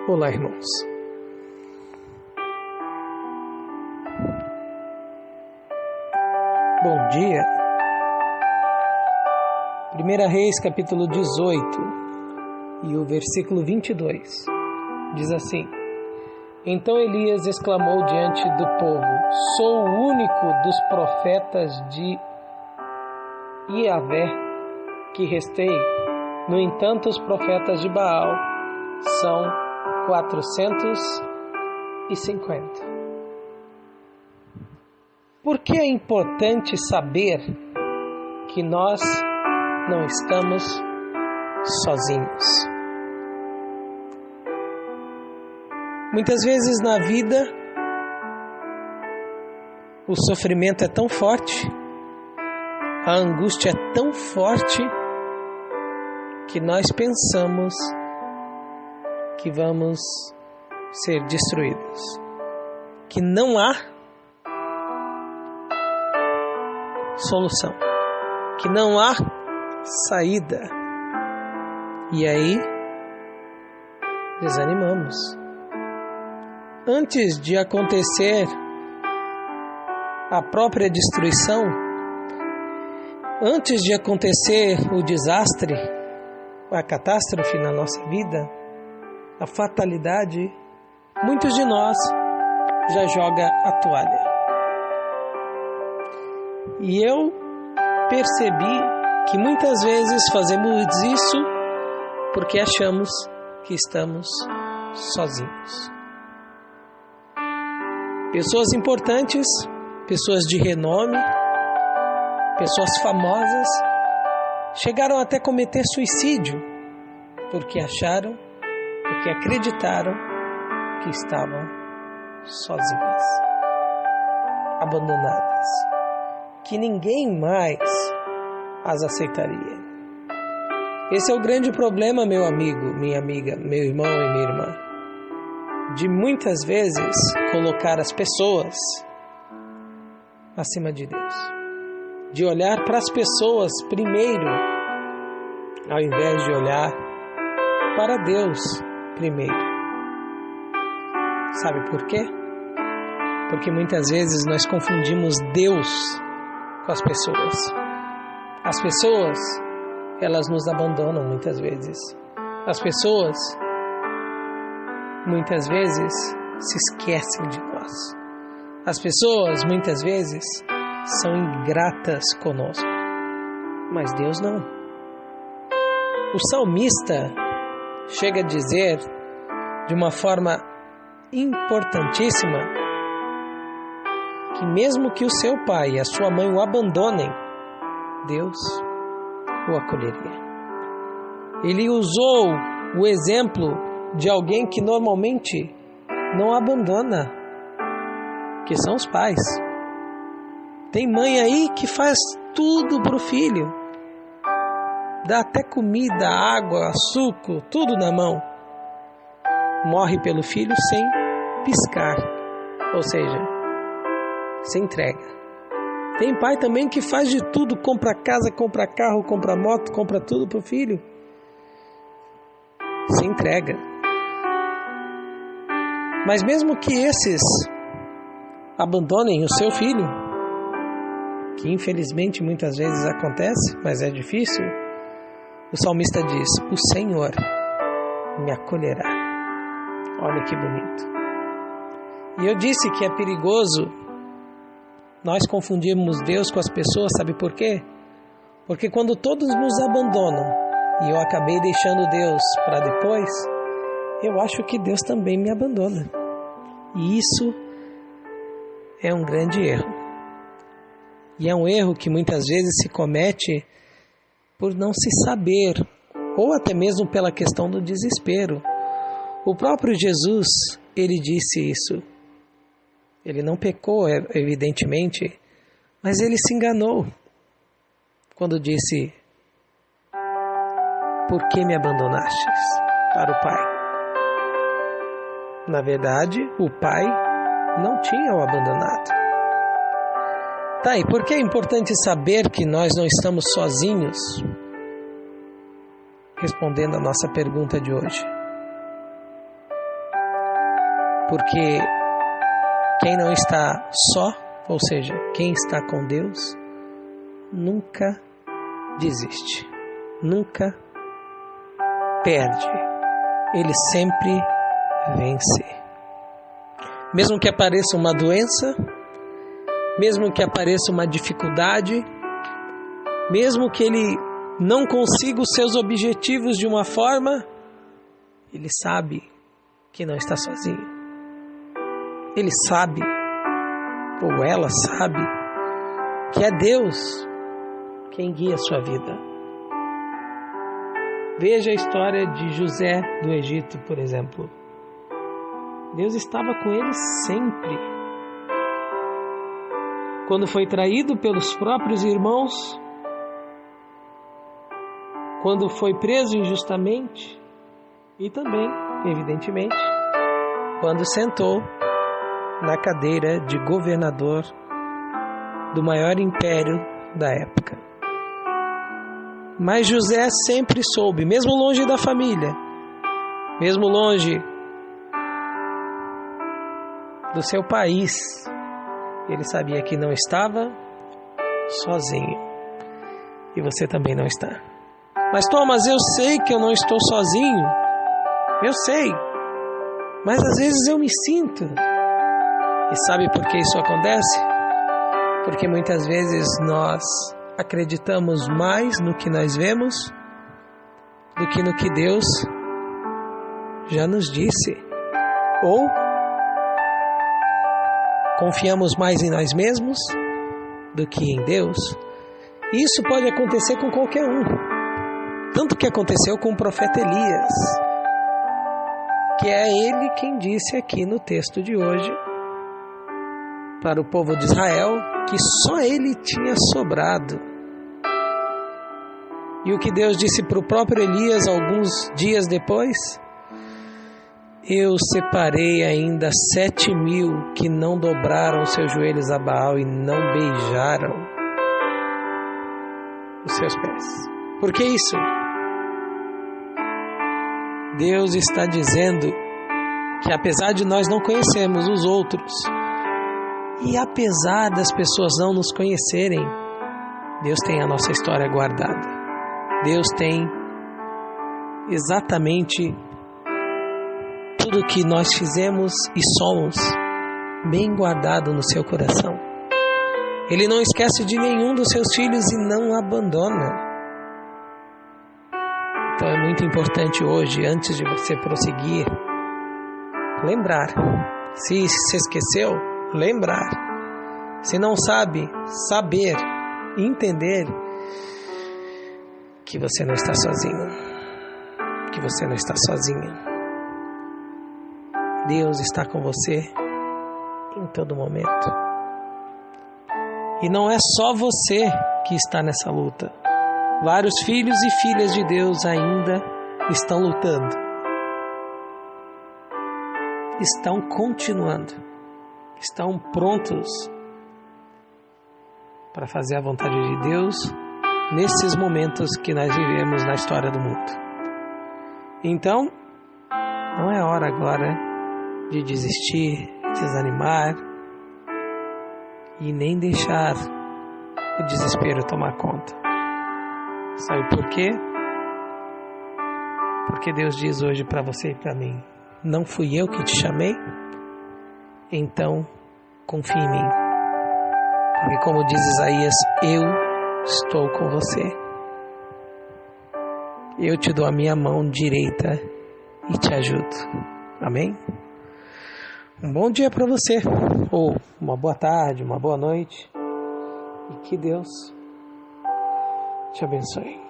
Olá, irmãos. Bom dia. 1 Reis, capítulo 18, e o versículo 22, diz assim: Então Elias exclamou diante do povo: Sou o único dos profetas de Iavé que restei. No entanto, os profetas de Baal são 450. Por que é importante saber que nós não estamos sozinhos? Muitas vezes na vida o sofrimento é tão forte, a angústia é tão forte, que nós pensamos que vamos ser destruídos, que não há solução, que não há saída. E aí desanimamos. Antes de acontecer a própria destruição, antes de acontecer o desastre, a catástrofe na nossa vida, a fatalidade, muitos de nós já jogam a toalha. E eu percebi que muitas vezes fazemos isso porque achamos que estamos sozinhos. Pessoas importantes, pessoas de renome, pessoas famosas, chegaram até cometer suicídio porque acharam, porque acreditaram que estavam sozinhas, abandonadas, que ninguém mais as aceitaria. Esse é o grande problema, meu amigo, minha amiga, meu irmão e minha irmã, de muitas vezes colocar as pessoas acima de Deus, de olhar para as pessoas primeiro, ao invés de olhar para Deus primeiro. Sabe por quê? Porque muitas vezes nós confundimos Deus com as pessoas. As pessoas, elas nos abandonam muitas vezes. As pessoas, muitas vezes, se esquecem de nós. As pessoas, muitas vezes, são ingratas conosco. Mas Deus não. O salmista chega a dizer de uma forma importantíssima que mesmo que o seu pai e a sua mãe o abandonem, Deus o acolheria. Ele usou o exemplo de alguém que normalmente não abandona, que são os pais. Tem mãe aí que faz tudo para o filho, dá até comida, água, suco, tudo na mão. Morre pelo filho sem piscar, ou seja, se entrega. Tem pai também que faz de tudo, compra casa, compra carro, compra moto, compra tudo para o filho. Se entrega. Mas mesmo que esses abandonem o seu filho, que infelizmente muitas vezes acontece, mas é difícil, o salmista diz: o Senhor me acolherá. Olha que bonito. E eu disse que é perigoso nós confundirmos Deus com as pessoas, sabe por quê? Porque quando todos nos abandonam, e eu acabei deixando Deus para depois, eu acho que Deus também me abandona. E isso é um grande erro. E é um erro que muitas vezes se comete por não se saber, ou até mesmo pela questão do desespero. O próprio Jesus, ele disse isso. Ele não pecou, evidentemente, mas ele se enganou quando disse: por que me abandonastes? Para o Pai. Na verdade, o Pai não tinha o abandonado. Tá, e por que é importante saber que nós não estamos sozinhos? Respondendo a nossa pergunta de hoje. Porque quem não está só, ou seja, quem está com Deus, nunca desiste, nunca perde. Ele sempre vence. Mesmo que apareça uma doença, mesmo que apareça uma dificuldade, mesmo que ele não consiga os seus objetivos de uma forma, ele sabe que não está sozinho. Ele sabe, ou ela sabe, que é Deus quem guia a sua vida. Veja a história de José do Egito, por exemplo. Deus estava com ele sempre. Quando foi traído pelos próprios irmãos, quando foi preso injustamente e também, evidentemente, quando sentou na cadeira de governador do maior império da época. Mas José sempre soube, mesmo longe da família, mesmo longe do seu país, ele sabia que não estava sozinho. E você também não está. Mas Thomas, eu sei que eu não estou sozinho. Eu sei. Mas às vezes eu me sinto. E sabe por que isso acontece? Porque muitas vezes nós acreditamos mais no que nós vemos do que no que Deus já nos disse. Ou confiamos mais em nós mesmos do que em Deus. E isso pode acontecer com qualquer um. Tanto que aconteceu com o profeta Elias, que é ele quem disse aqui no texto de hoje para o povo de Israel que só ele tinha sobrado. E o que Deus disse para o próprio Elias alguns dias depois? Eu separei ainda 7.000 que não dobraram seus joelhos a Baal e não beijaram os seus pés. Por que isso? Deus está dizendo que apesar de nós não conhecermos os outros, e apesar das pessoas não nos conhecerem, Deus tem a nossa história guardada. Deus tem exatamente tudo o que nós fizemos e somos bem guardado no seu coração. Ele não esquece de nenhum dos seus filhos e não abandona. Então é muito importante hoje, antes de você prosseguir, lembrar. Se esqueceu, lembrar. Se não sabe, saber, entender que você não está sozinho, que você não está sozinha. Deus está com você em todo momento. E não é só você que está nessa luta. Vários filhos e filhas de Deus ainda estão lutando. Estão continuando. Estão prontos para fazer a vontade de Deus nesses momentos que nós vivemos na história do mundo. Então, não é hora agora de desistir, desanimar e nem deixar o desespero tomar conta. Sabe por quê? Porque Deus diz hoje para você e para mim: não fui eu que te chamei? Então confie em mim. Porque como diz Isaías, eu estou com você. Eu te dou a minha mão direita e te ajudo. Amém? Um bom dia para você, ou uma boa tarde, uma boa noite, e que Deus te abençoe.